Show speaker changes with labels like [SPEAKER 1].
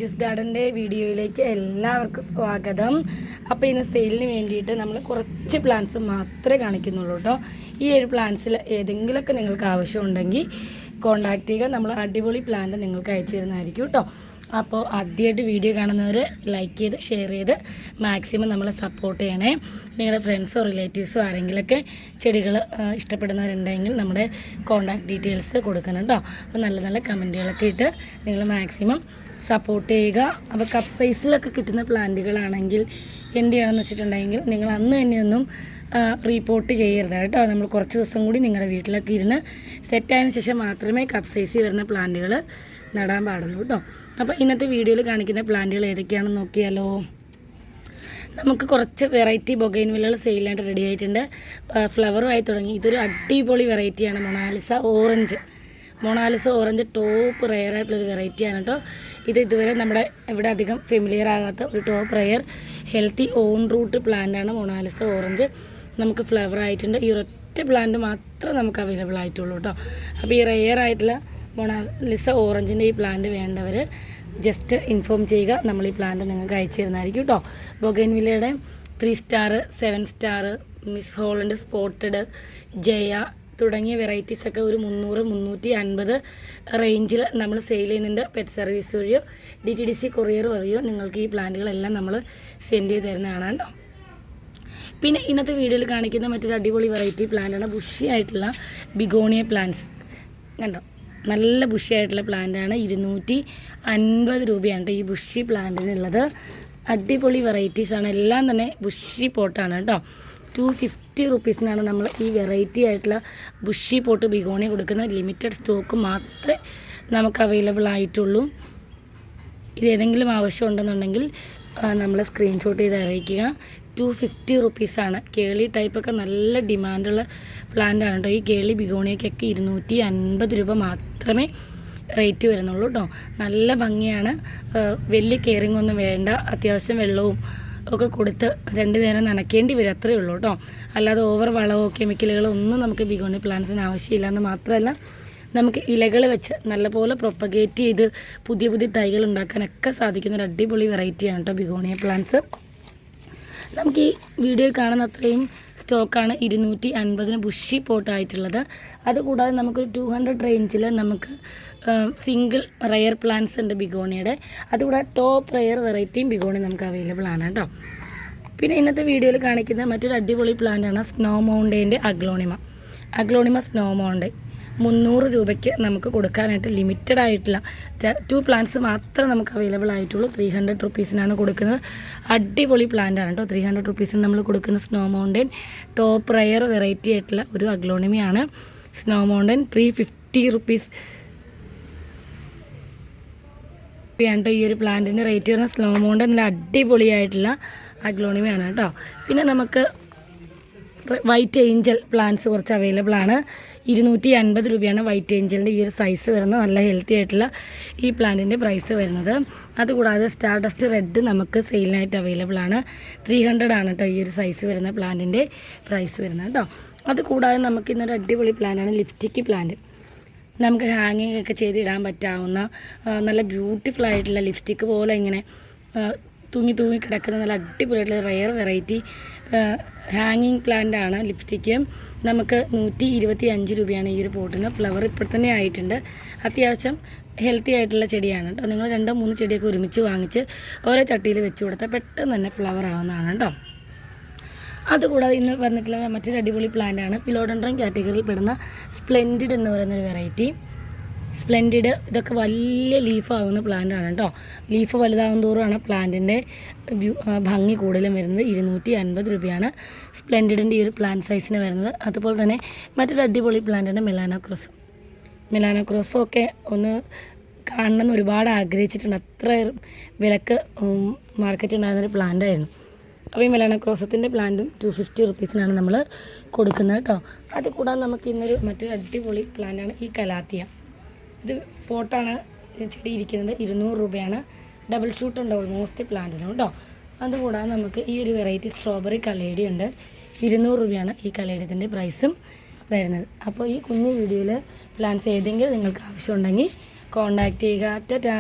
[SPEAKER 1] Relatives ഗാർഡൻ്റെ വീഡിയോയിലേക്ക് എല്ലാവർക്കും സ്വാഗതം. അപ്പോൾ ഇന്ന് സെയിലിന് വേണ്ടിയിട്ട് നമ്മൾ കുറച്ച് പ്ലാന്റ്സ് മാത്രമേ കാണിക്കുന്നുള്ളൂ കേട്ടോ. ഈ ഒരു പ്ലാന്റ്സിൽ ഏതെങ്കിലുമൊക്കെ നിങ്ങൾക്ക് ആവശ്യമുണ്ടെങ്കിൽ കോൺടാക്റ്റ് ചെയ്യുക. നമ്മൾ അടിപൊളി പ്ലാന്റ് നിങ്ങൾക്ക് അയച്ചു തരുന്നതായിരിക്കും കേട്ടോ. അപ്പോൾ ആദ്യമായിട്ട് വീഡിയോ കാണുന്നവർ ലൈക്ക് ചെയ്ത് ഷെയർ ചെയ്ത് മാക്സിമം നമ്മളെ സപ്പോർട്ട് ചെയ്യണേ. നിങ്ങളുടെ ഫ്രണ്ട്സോ റിലേറ്റീവ്സോ ആരെങ്കിലുമൊക്കെ ചെടികൾ ഇഷ്ടപ്പെടുന്നവരുണ്ടെങ്കിൽ നമ്മുടെ കോൺടാക്ട് ഡീറ്റെയിൽസ് കൊടുക്കണം കേട്ടോ. അപ്പോൾ നല്ല നല്ല കമൻറ്റുകളൊക്കെ ഇട്ട് നിങ്ങൾ മാക്സിമം സപ്പോർട്ട് ചെയ്യുക. അപ്പോൾ കപ്പ് സൈസിലൊക്കെ കിട്ടുന്ന പ്ലാന്റുകളാണെങ്കിൽ എന്ത് ചെയ്യണമെന്ന് വെച്ചിട്ടുണ്ടെങ്കിൽ നിങ്ങൾ അന്ന് തന്നെയൊന്നും റീപോർട്ട് ചെയ്യരുത് കേട്ടോ. നമ്മൾ കുറച്ച് ദിവസം കൂടി നിങ്ങളുടെ വീട്ടിലൊക്കെ ഇരുന്ന് സെറ്റായതിനു ശേഷം മാത്രമേ കപ്പ് സൈസിൽ വരുന്ന പ്ലാന്റുകൾ നടാൻ പാടുള്ളൂ കേട്ടോ. അപ്പോൾ ഇന്നത്തെ വീഡിയോയിൽ കാണിക്കുന്ന പ്ലാന്റുകൾ ഏതൊക്കെയാണെന്ന് നോക്കിയാലോ. നമുക്ക് കുറച്ച് വെറൈറ്റി ബൊഗൈൻവില്ലകൾ സെയിലായിട്ട് റെഡി ആയിട്ടുണ്ട്. ഫ്ലവറുമായി തുടങ്ങി. ഇതൊരു അടിപൊളി വെറൈറ്റിയാണ് Mona Lisa orange. Mona Lisa orange top rare ആയിട്ടുള്ളൊരു വെറൈറ്റിയാണ് കേട്ടോ. ഇത് ഇതുവരെ നമ്മുടെ ഇവിടെ അധികം ഫെമിലിയർ ആകാത്ത ഒരു ടോപ്പ് റെയർ ഹെൽത്തി ഓൺ റൂട്ട് പ്ലാന്റാണ് മൊണാലിസ ഓറഞ്ച്. നമുക്ക് ഫ്ലവർ ആയിട്ടുണ്ട്. ഈ ഒരൊറ്റ പ്ലാന്റ് മാത്രമേ നമുക്ക് അവൈലബിൾ ആയിട്ടുള്ളൂ കേട്ടോ. അപ്പോൾ ഈ റെയർ ആയിട്ടുള്ള മൊണാലിസ ഓറഞ്ചിൻ്റെ ഈ പ്ലാന്റ് വേണ്ടവർ ജസ്റ്റ് ഇൻഫോം ചെയ്യുക. നമ്മൾ ഈ പ്ലാന്റ് നിങ്ങൾക്ക് അയച്ചു തരുന്നതായിരിക്കും കേട്ടോ. ബൊഗൈൻവില്ലയുടെ 3 star 7 star miss Holland spotted Jaya തുടങ്ങിയ വെറൈറ്റീസൊക്കെ ഒരു 300-350 റേഞ്ചിൽ നമ്മൾ സെയിൽ ചെയ്യുന്നുണ്ട്. പെറ്റ് സർവീസ് വഴിയോ DTDC കൊറിയർ വഴിയോ നിങ്ങൾക്ക് ഈ പ്ലാന്റുകളെല്ലാം നമ്മൾ സെൻഡ് ചെയ്ത് തരുന്നതാണ് കേട്ടോ. പിന്നെ ഇന്നത്തെ വീഡിയോയിൽ കാണിക്കുന്ന മറ്റൊരു അടിപൊളി വെറൈറ്റി പ്ലാന്റാണ് ബുഷി ആയിട്ടുള്ള ബിഗോണിയ പ്ലാന്റ്സ്. കണ്ടോ, നല്ല ബുഷി ആയിട്ടുള്ള പ്ലാന്റാണ്. 250 രൂപയാണ് ഈ ബുഷി പ്ലാന്റിനുള്ളത്. അടിപൊളി വെറൈറ്റീസാണ്. എല്ലാം തന്നെ ബുഷി പോട്ടാണ് കേട്ടോ. 250 റുപ്പീസിനാണ് നമ്മൾ ഈ വെറൈറ്റി ആയിട്ടുള്ള ബുഷി പോട്ട് ബിഗോണി കൊടുക്കുന്ന. ലിമിറ്റഡ് സ്റ്റോക്ക് മാത്രമേ നമുക്ക് അവൈലബിൾ ആയിട്ടുള്ളൂ. ഇതേതെങ്കിലും ആവശ്യമുണ്ടെന്നുണ്ടെങ്കിൽ നമ്മൾ സ്ക്രീൻഷോട്ട് ചെയ്ത് അറിയിക്കുക. 250 റുപ്പീസാണ്. കേളി ടൈപ്പൊക്കെ നല്ല ഡിമാൻഡുള്ള പ്ലാന്റാണ് കേട്ടോ. ഈ കേളി ബിഗോണിയക്കൊക്കെ 250 രൂപ മാത്രമേ റേറ്റ് വരുന്നുള്ളൂ കേട്ടോ. നല്ല ഭംഗിയാണ്. വലിയ കെയറിങ് ഒന്നും വേണ്ട. അത്യാവശ്യം വെള്ളവും ഒക്കെ കൊടുത്ത് 2 നേരം നനയ്ക്കേണ്ടി വരും, അത്രയേ ഉള്ളൂ കേട്ടോ. അല്ലാതെ ഓവർ വളമോ കെമിക്കലുകളോ ഒന്നും നമുക്ക് ബിഗോണി പ്ലാന്റ്സിന് ആവശ്യമില്ല എന്ന് മാത്രമല്ല നമുക്ക് ഇലകൾ വെച്ച് നല്ലപോലെ പ്രൊപ്പഗേറ്റ് ചെയ്ത് പുതിയ പുതിയ തൈകൾ ഉണ്ടാക്കാനൊക്കെ സാധിക്കുന്ന ഒരു അടിപൊളി വെറൈറ്റിയാണ് കേട്ടോ ബിഗോണിയ പ്ലാന്റ്സ്. നമുക്ക് ഈ വീഡിയോ കാണുന്ന അത്രയും സ്റ്റോക്കാണ് 250 ബുഷി പോട്ടായിട്ടുള്ളത്. അതുകൂടാതെ നമുക്കൊരു 200 റേഞ്ചിൽ നമുക്ക് സിംഗിൾ റെയർ പ്ലാന്റ്സ് ഉണ്ട് ബിഗോണിയുടെ. അതുകൂടാതെ ടോപ്പ് റെയർ വെറൈറ്റിയും ബിഗോണി നമുക്ക് അവൈലബിൾ ആണ് കേട്ടോ. പിന്നെ ഇന്നത്തെ വീഡിയോയിൽ കാണിക്കുന്ന മറ്റൊരു അടിപൊളി പ്ലാന്റാണ് സ്നോ മൗണ്ടൈൻ്റെ അഗ്ലോണിമ സ്നോ മൗണ്ടൈൻ. 300 രൂപയ്ക്ക് നമുക്ക് കൊടുക്കാനായിട്ട് ലിമിറ്റഡ് ആയിട്ടുള്ള 2 പ്ലാന്റ്സ് മാത്രമേ നമുക്ക് അവൈലബിൾ ആയിട്ടുള്ളൂ. 300 റുപ്പീസിനാണ് കൊടുക്കുന്നത്. അടിപൊളി പ്ലാന്റാണ് കേട്ടോ. 300 റുപ്പീസിന് നമ്മൾ കൊടുക്കുന്ന snow mountain top rare variety ആയിട്ടുള്ള ഒരു അഗ്ലോണിമയാണ്. സ്നോ മൗണ്ടൈൻ 350 റുപ്പീസ് കേട്ടോ ഈ ഒരു പ്ലാന്റിൻ്റെ റേറ്റ് വരുന്ന. സ്നോ മൗണ്ടൈൻ നല്ല അടിപൊളിയായിട്ടുള്ള അഗ്ലോണിമയാണ് കേട്ടോ. പിന്നെ നമുക്ക് വൈറ്റ് ഏഞ്ചൽ പ്ലാന്റ്സ് കുറച്ച് അവൈലബിൾ ആണ്. 250 രൂപയാണ് വൈറ്റ് ഏഞ്ചലിൻ്റെ ഈ ഒരു സൈസ് വരുന്നത്. നല്ല ഹെൽത്തി ആയിട്ടുള്ള ഈ പ്ലാന്റിൻ്റെ പ്രൈസ് വരുന്നത്. അതുകൂടാതെ സ്റ്റാർ ഡസ്റ്റ് റെഡ് നമുക്ക് സെയിലിനായിട്ട് അവൈലബിൾ ആണ്. 300 ആണ് കേട്ടോ ഈ ഒരു സൈസ് വരുന്ന പ്ലാന്റിൻ്റെ പ്രൈസ് വരുന്നത് കേട്ടോ. അതുകൂടാതെ നമുക്ക് ഇന്നൊരു അടിപൊളി പ്ലാന്റാണ് ലിപ്സ്റ്റിക്ക് പ്ലാന്റ്. നമുക്ക് ഹാങ്ങിങ് ഒക്കെ ചെയ്തിടാൻ പറ്റാവുന്ന നല്ല ബ്യൂട്ടിഫുൾ ആയിട്ടുള്ള ലിപ്സ്റ്റിക്ക് പോലെ ഇങ്ങനെ തൂങ്ങി കിടക്കുന്ന നല്ല അടിപൊളിയായിട്ടുള്ള റെയർ വെറൈറ്റി ഹാങ്ങിങ് പ്ലാന്റ് ആണ് ലിപ്സ്റ്റിക്ക്. നമുക്ക് 125 രൂപയാണ് ഈ ഒരു പോട്ടിന്. ഫ്ലവർ ഇപ്പോൾ തന്നെ ആയിട്ടുണ്ട്. അത്യാവശ്യം ഹെൽത്തി ആയിട്ടുള്ള ചെടിയാണ് കേട്ടോ. നിങ്ങൾ 2-3 ചെടിയൊക്കെ ഒരുമിച്ച് വാങ്ങിച്ച് ഓരോ ചട്ടിയിൽ വെച്ച് കൊടുത്താൽ പെട്ടെന്ന് തന്നെ ഫ്ലവർ ആവുന്നതാണ് കേട്ടോ. അതുകൂടാതെ ഇന്ന് വന്നിട്ടുള്ള മറ്റൊരു അടിപൊളി പ്ലാന്റാണ് ഫിലോഡൻഡ്രൻ കാറ്റഗറിയിൽ പെടുന്ന സ്പ്ലെൻഡിഡ് എന്ന് പറയുന്നൊരു വെറൈറ്റി. സ്പ്ലെൻഡിഡ് ഇതൊക്കെ വലിയ ലീഫാകുന്ന പ്ലാന്റാണ് കേട്ടോ. ലീഫ് വലുതാകും തോറുമാണ് പ്ലാന്റിൻ്റെ ഭംഗി കൂടുതലും വരുന്നത്. 250 രൂപയാണ് സ്പ്ലെൻഡിഡിൻ്റെ ഈ ഒരു പ്ലാന്റ് സൈസിന് വരുന്നത്. അതുപോലെ തന്നെ മറ്റൊരു അടിപൊളി പ്ലാന്റാണ് മെലാനോക്രോസും ഒക്കെ ഒന്ന് കാണണമെന്ന് ഒരുപാട് ആഗ്രഹിച്ചിട്ടുണ്ട്. അത്ര വിലക്ക് മാർക്കറ്റ് ഉണ്ടായിരുന്നൊരു പ്ലാന്റായിരുന്നു. അപ്പോൾ ഈ മെലാനോക്രോസത്തിൻ്റെ പ്ലാന്റും 250 റുപ്പീസിനാണ് നമ്മൾ കൊടുക്കുന്നത് കേട്ടോ. അതുകൂടാതെ നമുക്ക് ഇന്നൊരു മറ്റൊരു അടിപൊളി പ്ലാന്റാണ് ഈ കലാത്തിയ. ഇത് പോട്ടാണ് ചെടി ഇരിക്കുന്നത്. 200 രൂപയാണ്. ഡബിൾ ഷൂട്ട് ഉണ്ട് ഓൾമോസ്റ്റ് പ്ലാന്റിന് കേട്ടോ. അതുകൂടാതെ നമുക്ക് ഈ ഒരു വെറൈറ്റി സ്ട്രോബെറി കലേഡി ഉണ്ട്. 200 രൂപയാണ് ഈ കലേഡിയത്തിൻ്റെ പ്രൈസും വരുന്നത്. അപ്പോൾ ഈ കുഞ്ഞു വീഡിയോയിൽ പ്ലാന്റ്സ് ഏതെങ്കിലും നിങ്ങൾക്ക് ആവശ്യമുണ്ടെങ്കിൽ കോൺടാക്റ്റ് ചെയ്യുക. ടാറ്റാ.